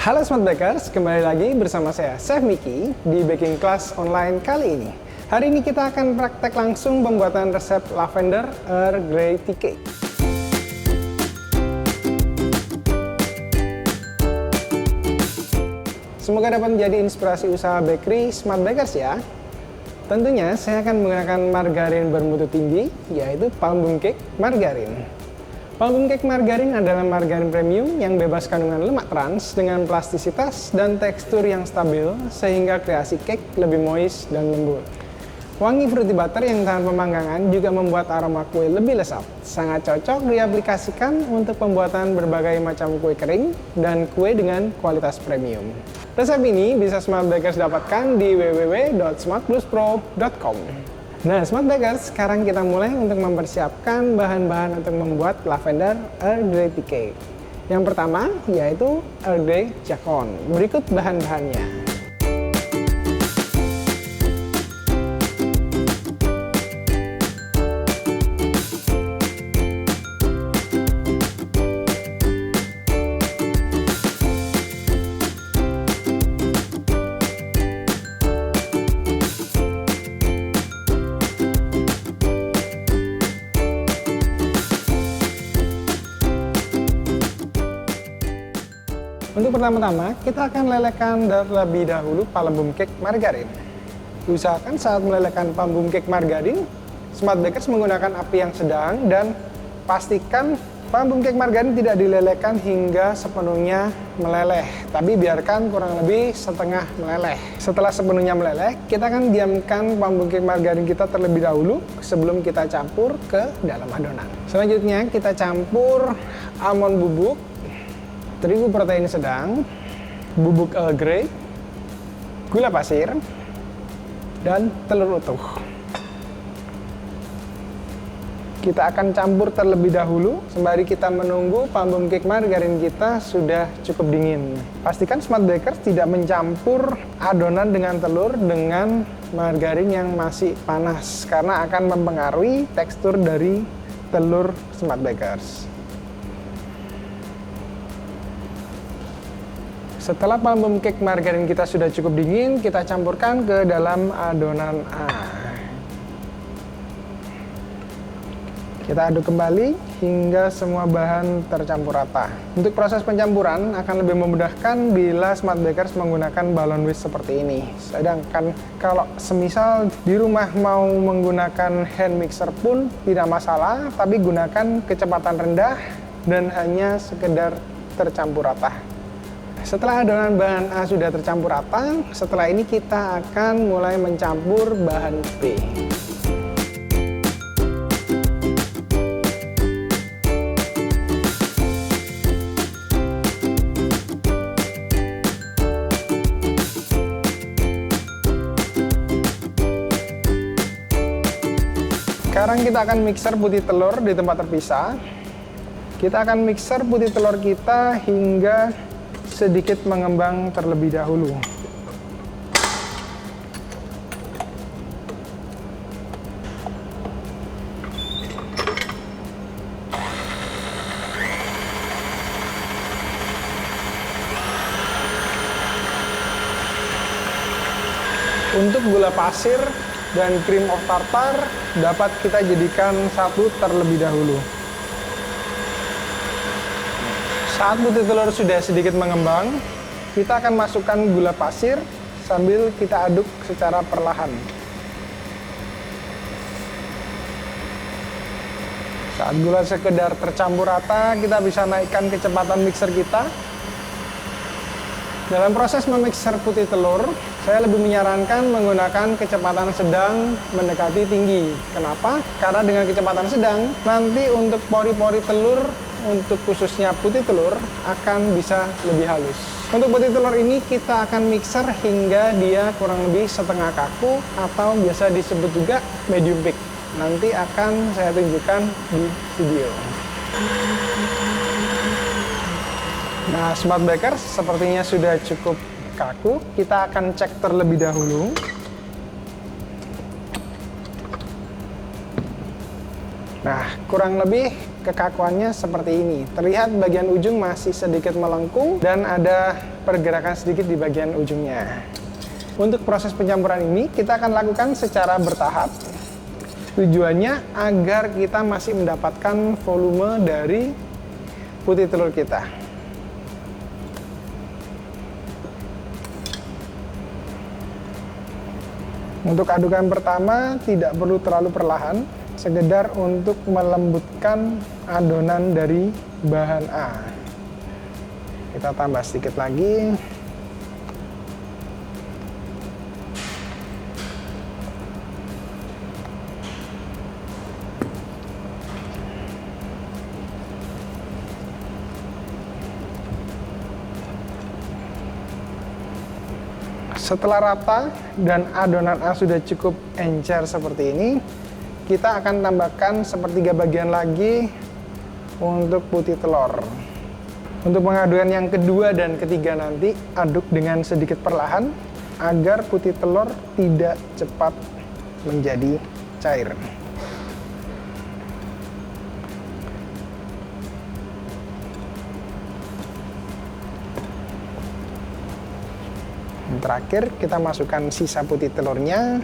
Halo Smart Bakers, kembali lagi bersama saya Chef Miki di baking class online kali ini. Hari ini kita akan praktek langsung pembuatan resep lavender Earl Grey tea cake. Semoga dapat menjadi inspirasi usaha bakery Smart Bakers ya. Tentunya saya akan menggunakan margarin bermutu tinggi, yaitu Palm Bunt Cake Margarin. Palm Bunt Cake Margarin adalah margarin premium yang bebas kandungan lemak trans dengan plastisitas dan tekstur yang stabil sehingga kreasi cake lebih moist dan lembut. Wangi fruity butter yang tahan pemanggangan juga membuat aroma kue lebih lesat. Sangat cocok diaplikasikan untuk pembuatan berbagai macam kue kering dan kue dengan kualitas premium. Resep ini bisa Smart Bakers dapatkan di www.smartpluspro.com. Nah, Smart Bakers, sekarang kita mulai untuk mempersiapkan bahan-bahan untuk membuat lavender Earl Grey tea cake. Yang pertama yaitu Earl Grey Jacon. Berikut bahan-bahannya. Untuk pertama-tama, kita akan lelehkan terlebih dahulu Palm Bunt Cake Margarin. Usahakan saat melelehkan Palm Bunt Cake Margarin, Smart Bakers menggunakan api yang sedang dan pastikan Palm Bunt Cake Margarin tidak dilelehkan hingga sepenuhnya meleleh, tapi biarkan kurang lebih setengah meleleh. Setelah sepenuhnya meleleh, kita akan diamkan Palm Bunt Cake Margarin kita terlebih dahulu sebelum kita campur ke dalam adonan. Selanjutnya kita campur almond bubuk, terigu protein sedang, bubuk Earl Grey, gula pasir, dan telur utuh. Kita akan campur terlebih dahulu sembari kita menunggu Palm Bunt Cake Margarin kita sudah cukup dingin. Pastikan Smart Bakers tidak mencampur adonan dengan telur dengan margarin yang masih panas karena akan mempengaruhi tekstur dari telur Smart Bakers. Setelah Palm Bunt Cake Margarin kita sudah cukup dingin, kita campurkan ke dalam adonan Kita aduk kembali hingga semua bahan tercampur rata. Untuk proses pencampuran akan lebih memudahkan bila Smart Bakers menggunakan balon whisk seperti ini. Sedangkan kalau semisal di rumah mau menggunakan hand mixer pun tidak masalah, tapi gunakan kecepatan rendah dan hanya sekedar tercampur rata. Setelah adonan bahan A sudah tercampur rata, setelah ini kita akan mulai mencampur bahan B. Sekarang kita akan mixer putih telur di tempat terpisah. Kita akan mixer putih telur kita hingga sedikit mengembang terlebih dahulu. Untuk gula pasir dan cream of tartar dapat kita jadikan satu terlebih dahulu. Saat putih telur sudah sedikit mengembang, kita akan masukkan gula pasir sambil kita aduk secara perlahan. Saat gula sekedar tercampur rata, kita bisa naikkan kecepatan mixer kita. Dalam proses memixer putih telur, saya lebih menyarankan menggunakan kecepatan sedang mendekati tinggi. Kenapa? Karena dengan kecepatan sedang, nanti untuk pori-pori telur, untuk khususnya putih telur, akan bisa lebih halus. Untuk putih telur ini kita akan mixer hingga dia kurang lebih setengah kaku atau biasa disebut juga medium thick. Nanti akan saya tunjukkan di video. Nah, Smart Bakers sepertinya sudah cukup kaku. Kita akan cek terlebih dahulu. Nah, kurang lebih kekakuannya seperti ini. Terlihat bagian ujung masih sedikit melengkung dan ada pergerakan sedikit di bagian ujungnya. Untuk proses pencampuran ini kita akan lakukan secara bertahap. Tujuannya agar kita masih mendapatkan volume dari putih telur kita. Untuk adukan pertama tidak perlu terlalu perlahan, sekedar untuk melembutkan adonan dari bahan A. Kita tambah sedikit lagi. Setelah rata dan adonan A sudah cukup encer seperti ini, kita akan tambahkan sepertiga bagian lagi untuk putih telur. Untuk pengaduan yang kedua dan ketiga nanti, aduk dengan sedikit perlahan agar putih telur tidak cepat menjadi cair. Terakhir kita masukkan sisa putih telurnya.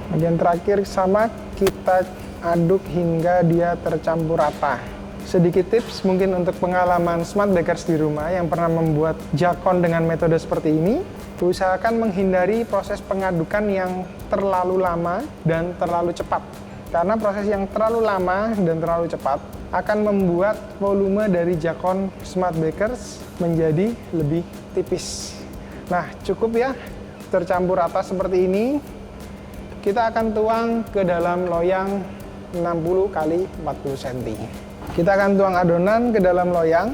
Bagian terakhir sama, kita aduk hingga dia tercampur rata. Sedikit tips mungkin untuk pengalaman smart bakers di rumah yang pernah membuat jakon dengan metode seperti ini, usahakan menghindari proses pengadukan yang terlalu lama dan terlalu cepat. Karena proses yang terlalu lama dan terlalu cepat akan membuat volume dari jakon smart bakers menjadi lebih tipis. Nah, cukup ya tercampur rata seperti ini. Kita akan tuang ke dalam loyang 60 x 40 cm. Kita akan tuang adonan ke dalam loyang.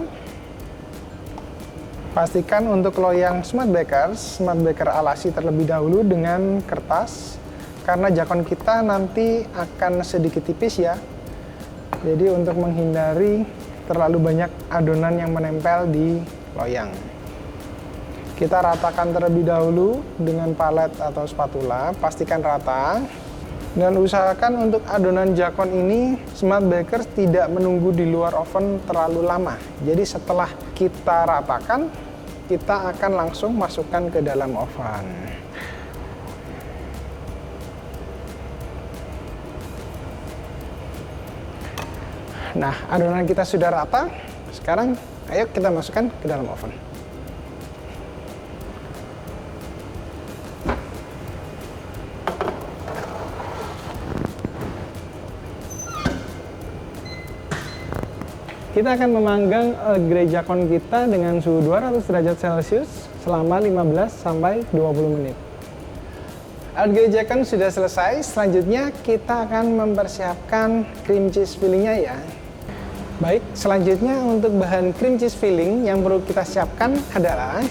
Pastikan untuk loyang smart baker alasi terlebih dahulu dengan kertas, karena jakon kita nanti akan sedikit tipis ya. Jadi untuk menghindari terlalu banyak adonan yang menempel di loyang, kita ratakan terlebih dahulu dengan palet atau spatula. Pastikan rata. Dan usahakan untuk adonan jakon ini smart bakers tidak menunggu di luar oven terlalu lama. Jadi setelah kita ratakan, kita akan langsung masukkan ke dalam oven. Nah, adonan kita sudah rata. Sekarang ayo kita masukkan ke dalam oven. Kita akan memanggang grey jakon kita dengan suhu 200 derajat Celcius selama 15 sampai 20 menit. Grey jakon sudah selesai. Selanjutnya kita akan mempersiapkan cream cheese fillingnya ya. Baik, selanjutnya untuk bahan cream cheese filling yang perlu kita siapkan adalah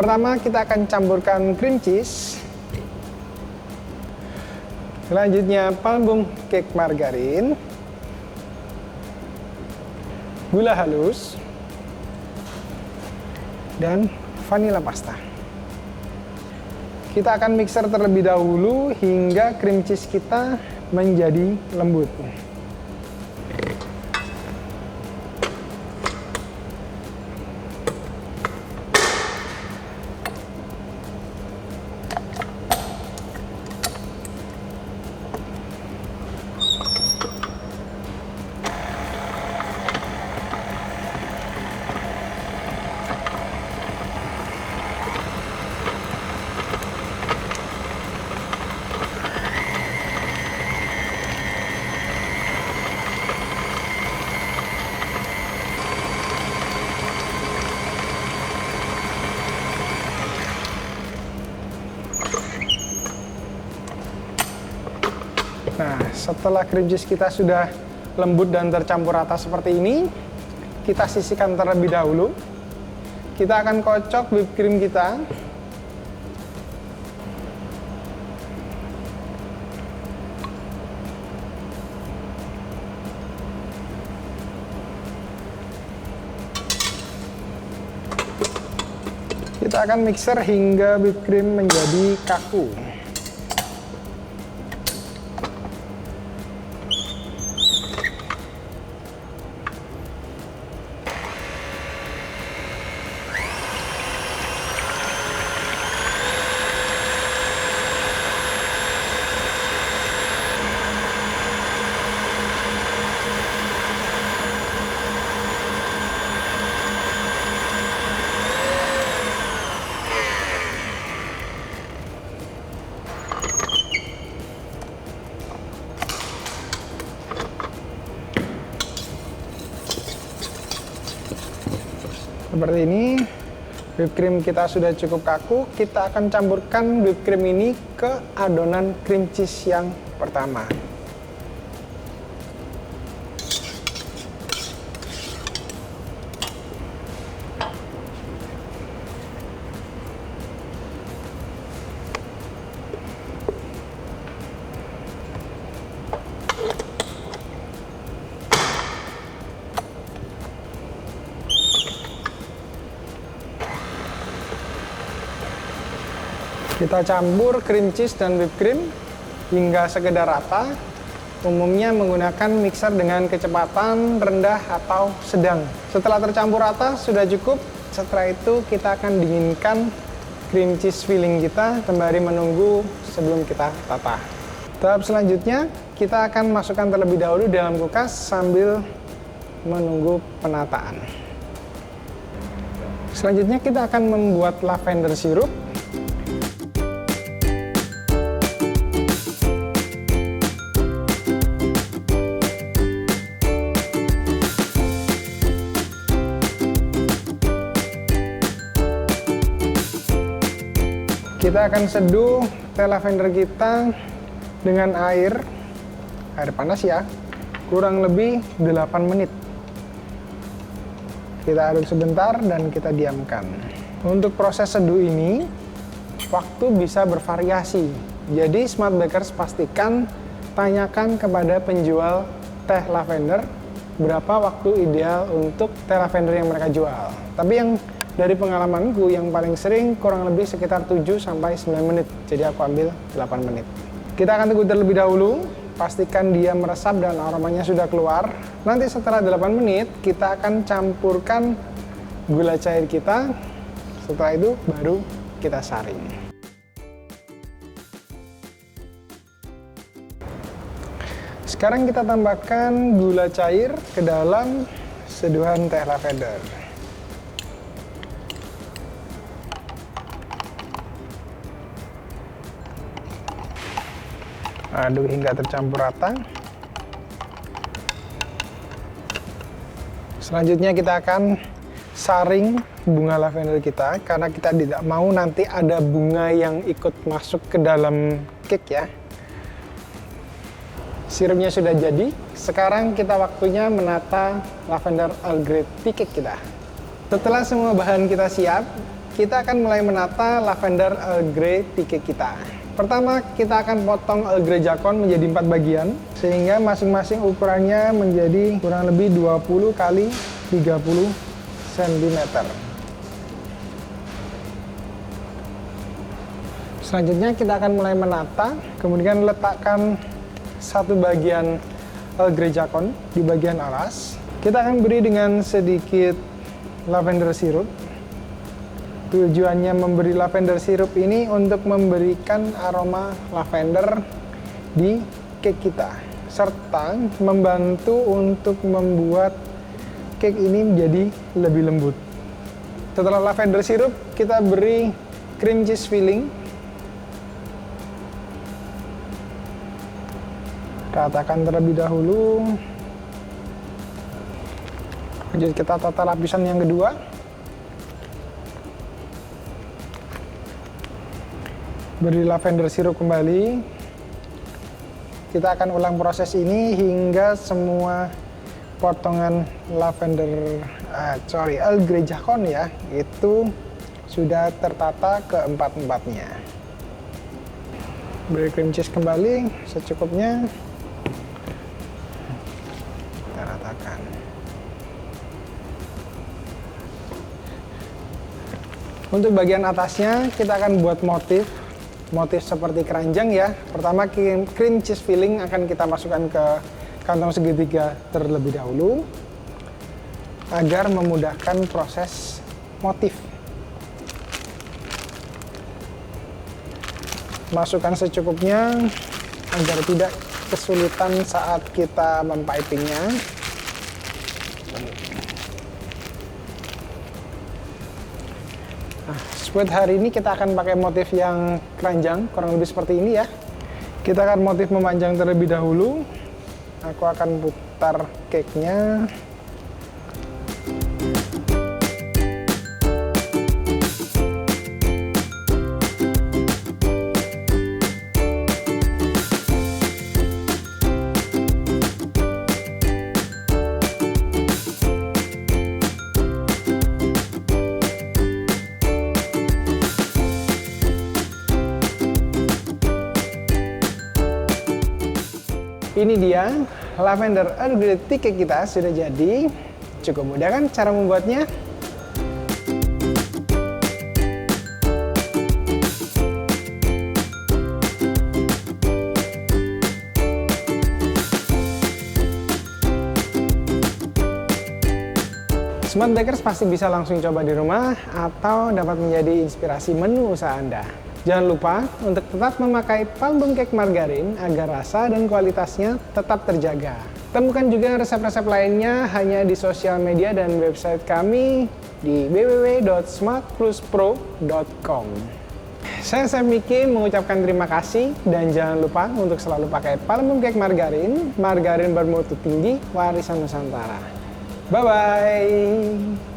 pertama kita akan campurkan cream cheese. Selanjutnya parfum cake margarin, gula halus, dan vanilla pasta. Kita akan mixer terlebih dahulu hingga cream cheese kita menjadi lembut. setelah cream cheese kita sudah lembut dan tercampur rata seperti ini, kita sisihkan terlebih dahulu. Kita akan kocok whipped cream kita. Kita akan mixer hingga whipped cream menjadi kaku. Seperti ini, whipped cream kita sudah cukup kaku. Kita akan campurkan whipped cream ini ke adonan cream cheese yang pertama. Kita campur cream cheese dan whipped cream hingga sekedar rata. Umumnya menggunakan mixer dengan kecepatan rendah atau sedang. Setelah tercampur rata sudah cukup. Setelah itu kita akan dinginkan cream cheese filling kita sembari menunggu sebelum kita tata. Tahap selanjutnya kita akan masukkan terlebih dahulu dalam kulkas sambil menunggu penataan. Selanjutnya kita akan membuat lavender syrup. Kita akan seduh teh lavender kita dengan air panas ya, kurang lebih 8 menit. Kita aduk sebentar dan kita diamkan. Untuk proses seduh ini, waktu bisa bervariasi. Jadi Smart Bakers pastikan tanyakan kepada penjual teh lavender berapa waktu ideal untuk teh lavender yang mereka jual. Tapi yang dari pengalamanku yang paling sering kurang lebih sekitar 7-9 menit. Jadi aku ambil 8 menit. Kita akan tunggu terlebih dahulu, pastikan dia meresap dan aromanya sudah keluar. Nanti setelah 8 menit kita akan campurkan gula cair kita. Setelah itu baru kita saring. Sekarang kita tambahkan gula cair ke dalam seduhan teh lavender. Aduk hingga tercampur rata. Selanjutnya kita akan saring bunga lavender kita karena kita tidak mau nanti ada bunga yang ikut masuk ke dalam cake ya. Sirupnya sudah jadi. Sekarang kita waktunya menata lavender Earl Grey tea cake kita. Setelah semua bahan kita siap, kita akan mulai menata lavender Earl Grey tea cake kita. Pertama, kita akan potong Earl Grey Jacon menjadi 4 bagian, sehingga masing-masing ukurannya menjadi kurang lebih 20 kali 30 cm. Selanjutnya kita akan mulai menata, kemudian letakkan satu bagian Earl Grey Jacon di bagian alas. Kita akan beri dengan sedikit lavender syrup. Tujuannya memberi lavender syrup ini untuk memberikan aroma lavender di cake kita, serta membantu untuk membuat cake ini menjadi lebih lembut. Setelah lavender syrup, kita beri cream cheese filling. Ratakan terlebih dahulu. Lanjut kita tata lapisan yang kedua. Beri lavender syrup kembali. Kita akan ulang proses ini hingga semua potongan Earl Grey Jacon ya, itu sudah tertata ke empat-empatnya. Beri cream cheese kembali secukupnya. Kita ratakan. Untuk bagian atasnya kita akan buat motif seperti keranjang ya. Pertama cream cheese filling akan kita masukkan ke kantong segitiga terlebih dahulu agar memudahkan proses motif. Masukkan secukupnya agar tidak kesulitan saat kita mempipingnya. Nah, buat hari ini kita akan pakai motif yang keranjang, kurang lebih seperti ini ya. Kita akan motif memanjang terlebih dahulu. Aku akan putar cake-nya. Ini dia lavender Earl Grey tea cake kita sudah jadi. Cukup mudah kan cara membuatnya? Smart Bakers pasti bisa langsung coba di rumah atau dapat menjadi inspirasi menu usaha Anda. Jangan lupa untuk tetap memakai Palm Cake Margarin agar rasa dan kualitasnya tetap terjaga. Temukan juga resep-resep lainnya hanya di sosial media dan website kami di www.smartpluspro.com. Saya Miki mengucapkan terima kasih dan jangan lupa untuk selalu pakai Palm Cake Margarin, margarin bermutu tinggi, warisan Nusantara. Bye-bye!